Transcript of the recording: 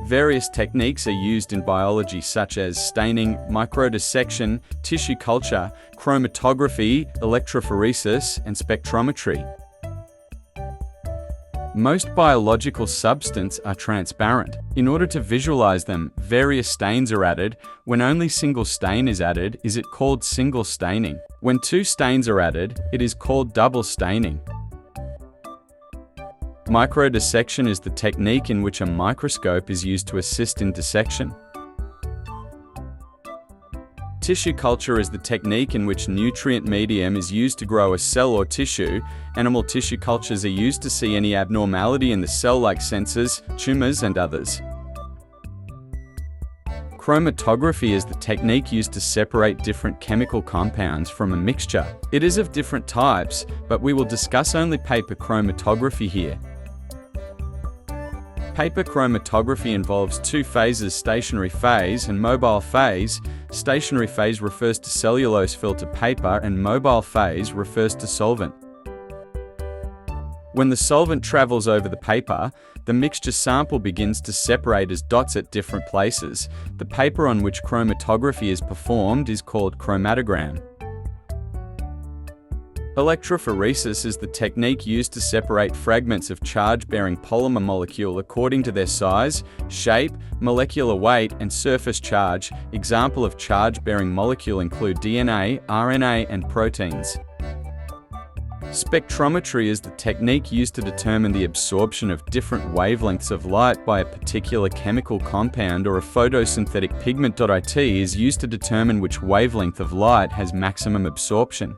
Various techniques are used in biology such as staining, micro-dissection, tissue culture, chromatography, electrophoresis, and spectrometry. Most biological substances are transparent. In order to visualize them, various stains are added. When only single stain is added, is it called single staining. When two stains are added, it is called double staining. Micro-dissection is the technique in which a microscope is used to assist in dissection. Tissue culture is the technique in which nutrient medium is used to grow a cell or tissue. Animal tissue cultures are used to see any abnormality in the cell like sensors, tumors, and others. Chromatography is the technique used to separate different chemical compounds from a mixture. It is of different types, but we will discuss only paper chromatography here. Paper chromatography involves two phases: stationary phase and mobile phase. Stationary phase refers to cellulose filter paper and mobile phase refers to solvent. When the solvent travels over the paper, the mixture sample begins to separate as dots at different places. The paper on which chromatography is performed is called chromatogram. Electrophoresis is the technique used to separate fragments of charge-bearing polymer molecule according to their size, shape, molecular weight, and surface charge. Examples of charge-bearing molecule include DNA, RNA, and proteins. Spectrometry is the technique used to determine the absorption of different wavelengths of light by a particular chemical compound or a photosynthetic pigment. It is used to determine which wavelength of light has maximum absorption.